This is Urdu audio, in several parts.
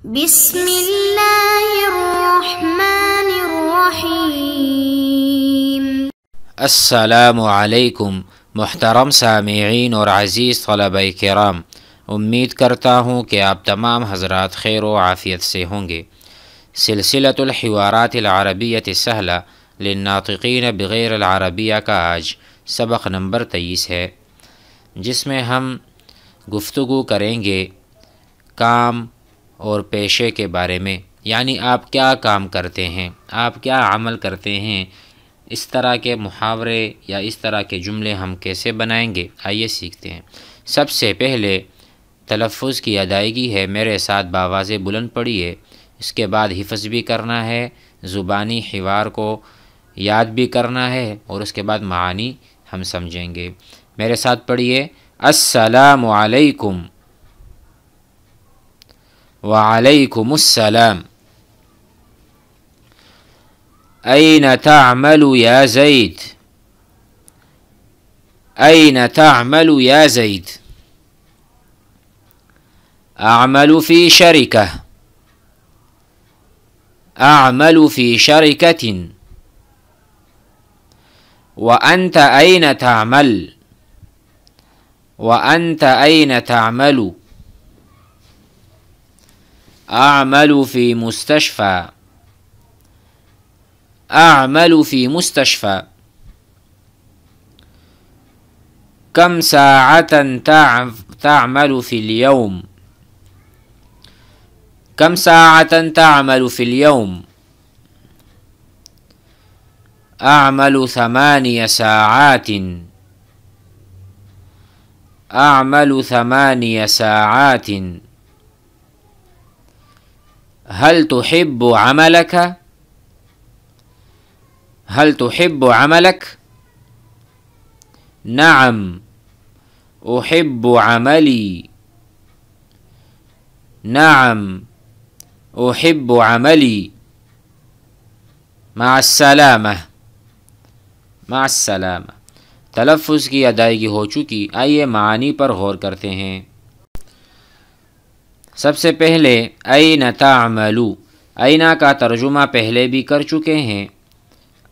بسم اللہ الرحمن الرحیم۔ السلام علیکم محترم سامعین اور عزیز طلبہ کرام، امید کرتا ہوں کہ آپ تمام حضرات خیر و عافیت سے ہوں گے۔ سلسلۃ الحوارات العربیۃ السہلہ للناطقین بغیر العربیہ کا آج سبق نمبر 23 ہے، جس میں ہم گفتگو کریں گے کام اور پیشے کے بارے میں، یعنی آپ کیا کام کرتے ہیں، آپ کیا عمل کرتے ہیں۔ اس طرح کے محاورے یا اس طرح کے جملے ہم کیسے بنائیں گے، آئیے سیکھتے ہیں۔ سب سے پہلے تلفظ کی ادائیگی ہے، میرے ساتھ باواز بلند پڑھیے۔ اس کے بعد حفظ بھی کرنا ہے، زبانی حوار کو یاد بھی کرنا ہے، اور اس کے بعد معانی ہم سمجھیں گے۔ میرے ساتھ پڑھیے، السلام علیکم۔ وعلیکم السلام۔ أين تعمل يا زيد؟ أين تعمل يا زيد؟ أعمل في شركة. أعمل في شركة. وأنت أين تعمل؟ وأنت أين تعمل؟ أعمل في مستشفى. أعمل في مستشفى. كم ساعة تعمل في اليوم؟ كم ساعة تعمل في اليوم؟ أعمل 8 ساعات. أعمل 8 ساعات. هل تحب عملك؟ هل تحب عملك؟ نعم أحب عملي. نعم أحب عملي. مع السلامة. مع السلامة۔ تلفظ کی ادائیگی ہو چکی، آئیے معانی پر غور کرتے ہیں۔ سب سے پہلے أين تعمل، أين کا ترجمہ پہلے بھی کر چکے ہیں۔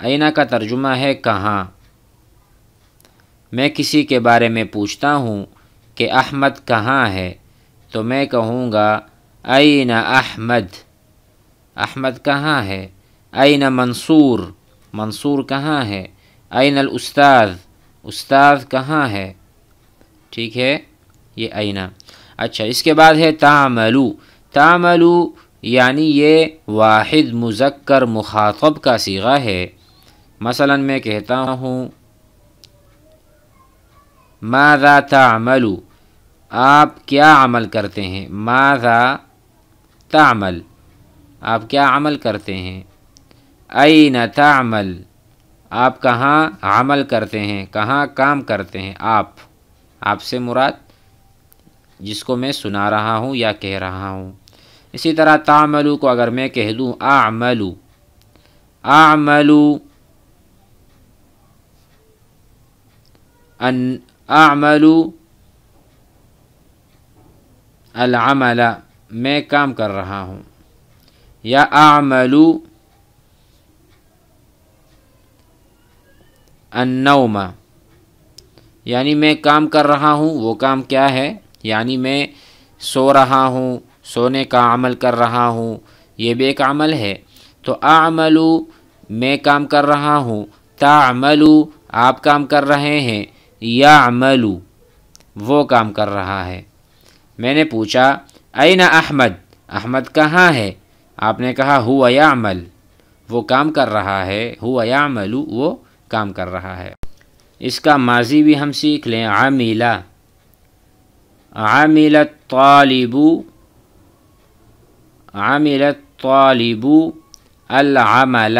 أين کا ترجمہ ہے کہاں۔ میں کسی کے بارے میں پوچھتا ہوں کہ احمد کہاں ہے، تو میں کہوں گا أين أحمد؟ احمد کہاں ہے۔ أين منصور؟ منصور کہاں ہے۔ أين الأستاذ؟ استاذ کہاں ہے۔ ٹھیک ہے، یہ أين۔ اچھا، اس کے بعد ہے تعملو۔ تعملو یعنی یہ واحد مذکر مخاطب کا صیغہ ہے۔ مثلا میں کہتا ہوں ماذا تعمل، آپ کیا عمل کرتے ہیں۔ ماذا تعمل، آپ کیا عمل کرتے ہیں۔ أين تعمل، آپ کہاں عمل کرتے ہیں، کہاں کام کرتے ہیں۔ آپ سے مراد جس کو میں سنا رہا ہوں یا کہہ رہا ہوں۔ اسی طرح تعملو کو اگر میں کہہ دوں اعملو، اعملو، اعملو العمل، میں کام کر رہا ہوں، یا اعملو النوم، یعنی میں کام کر رہا ہوں، وہ کام کیا ہے، یعنی میں سو رہا ہوں، سونے کا عمل کر رہا ہوں، یہ بھی ایک عمل ہے۔ تو اعملو میں کام کر رہا ہوں، تعملو آپ کام کر رہے ہیں، یعملو وہ کام کر رہا ہے۔ میں نے پوچھا أين احمد، احمد کہاں ہے، آپ نے کہا هو يعمل، وہ کام کر رہا ہے، هو يعمل وہ کام کر رہا ہے۔ اس کا ماضی بھی ہم سیکھ لیں، عمل۔ عمل الطالب، عمل الطالب العمل،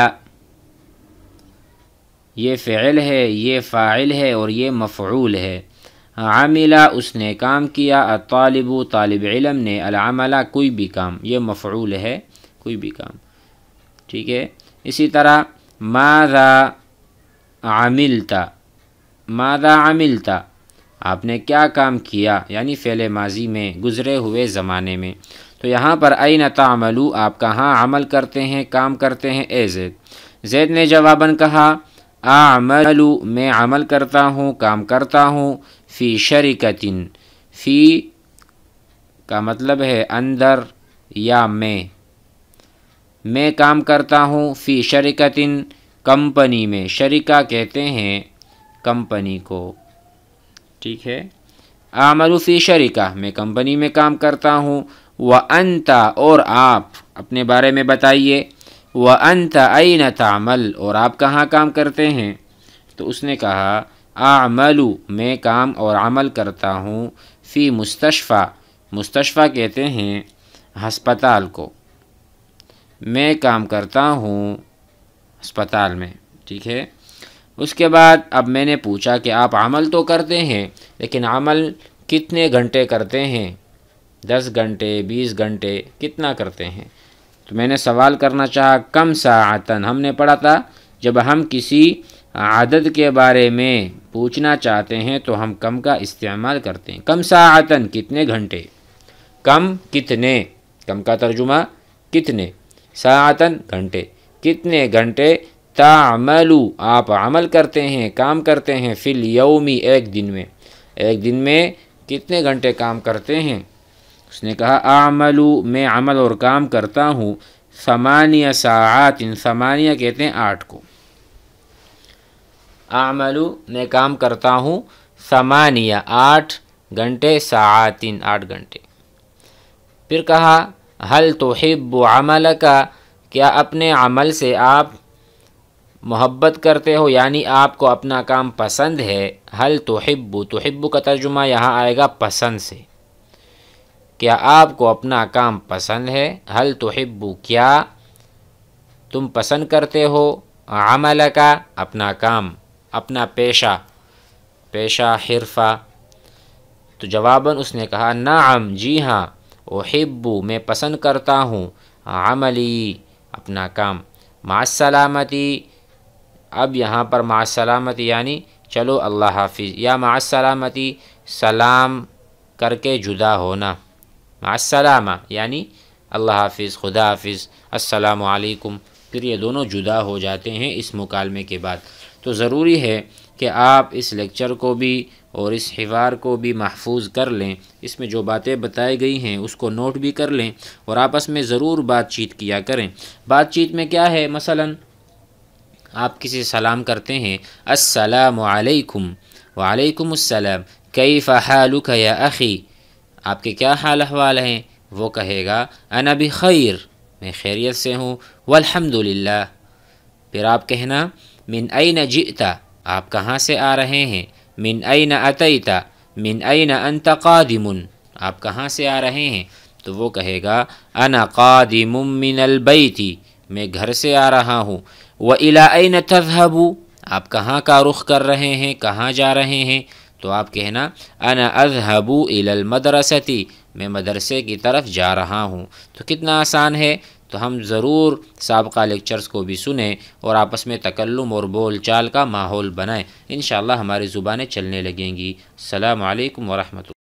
یہ فعل ہے، یہ فاعل ہے، اور یہ مفعول ہے۔ عمل اس نے کام کیا، الطالب طالب علم نے، العمل کوئی بھی کام، یہ مفعول ہے، کوئی بھی کام۔ ٹھیک ہے، اسی طرح ماذا عملت، ماذا عملت آپ نے کیا کام کیا، یعنی فعل ماضی میں گزرے ہوئے زمانے میں۔ تو یہاں پر این تعملو آپ کہاں عمل کرتے ہیں، کام کرتے ہیں، اے زید۔ زید نے جواباً کہا اعملو میں عمل کرتا ہوں، کام کرتا ہوں، فی شرکتن، فی کا مطلب ہے اندر یا میں کام کرتا ہوں، فی شرکتن کمپنی میں، شرکہ کہتے ہیں کمپنی کو، ٹھیک ہے، اعملو فی شرکہ میں کمپنی میں کام کرتا ہوں، وانت اور آپ اپنے بارے میں بتائیے، وانت این تعمل اور آپ کہاں کام کرتے ہیں؟ تو اس نے کہا اعملو میں کام اور عمل کرتا ہوں، فی مستشفیٰ، مستشفیٰ کہتے ہیں ہسپتال کو، میں کام کرتا ہوں ہسپتال میں، ٹھیک ہے۔ اس کے بعد اب میں نے پوچھا کہ آپ عمل تو کرتے ہیں لیکن عمل کتنے گھنٹے کرتے ہیں؟ 10 گھنٹے، 20 گھنٹے، کتنا کرتے ہیں؟ تو میں نے سوال کرنا چاہا کم ساعتن، ہم نے پڑھا تھا جب ہم کسی عدد کے بارے میں پوچھنا چاہتے ہیں تو ہم کم کا استعمال کرتے ہیں۔ کم ساعتن کتنے گھنٹے، کم کتنے، کم کا ترجمہ کتنے، ساعتن گھنٹے، کتنے گھنٹے، تعملو آپ عمل کرتے ہیں، کام کرتے ہیں، فی الیومی ایک دن میں، ایک دن میں کتنے گھنٹے کام کرتے ہیں؟ اس نے کہا اعملو میں عمل اور کام کرتا ہوں 8 ساعات، 8 کہتے ہیں 8 کو، اعملو میں کام کرتا ہوں 8 گھنٹے، ساعات 8 گھنٹے۔ پھر کہا حل تحب عملک، کیا اپنے عمل سے آپ محبت کرتے ہو، یعنی آپ کو اپنا کام پسند ہے؟ حل تحب، تحب کا ترجمہ یہاں آئے گا پسند سے، کیا آپ کو اپنا کام پسند ہے؟ حل تحب، کیا تم پسند کرتے ہو، عملک اپنا کام، اپنا پیشہ حرفہ؟ تو جواباً اس نے کہا نعم، جی ہاں، احب میں پسند کرتا ہوں، عملی اپنا کام، مع السلامتی، اب یہاں پر مع السلامتی یعنی چلو اللہ حافظ، یا مع السلامتی سلام کر کے جدا ہونا، مع السلامہ یعنی اللہ حافظ، خدا حافظ، السلام علیکم، پھر یہ دونوں جدا ہو جاتے ہیں اس مکالمے کے بعد۔ تو ضروری ہے کہ آپ اس لیکچر کو بھی اور اس حوار کو بھی محفوظ کر لیں، اس میں جو باتیں بتائی گئی ہیں اس کو نوٹ بھی کر لیں اور آپس میں ضرور بات چیت کیا کریں۔ بات چیت میں کیا ہے، مثلاً آپ کسی سلام کرتے ہیں السلام علیکم، وعلیکم السلام، کیف حالک یا اخی، آپ کے کیا حال احوال ہیں؟ وہ کہے گا انا بخیر، میں خیریت سے ہوں، والحمد للہ۔ پھر آپ کہنا من این جئت، آپ کہاں سے آ رہے ہیں، من این اتیت، من این انت قادم، آپ کہاں سے آ رہے ہیں؟ تو وہ کہے گا انا قادم من البیت، میں گھر سے آ رہا ہوں، وإلی این تذهب، آپ کہاں کا رخ کر رہے ہیں، کہاں جا رہے ہیں؟ تو آپ کہنا انا اذهب الی المدرسۃ، میں مدرسے کی طرف جا رہا ہوں۔ تو کتنا آسان ہے، تو ہم ضرور سابقہ لیکچرز کو بھی سنیں اور آپس میں تکلم اور بول چال کا ماحول بنائیں، انشاءاللہ ہماری زبانیں چلنے لگیں گی۔ السلام علیکم ورحمۃ اللہ۔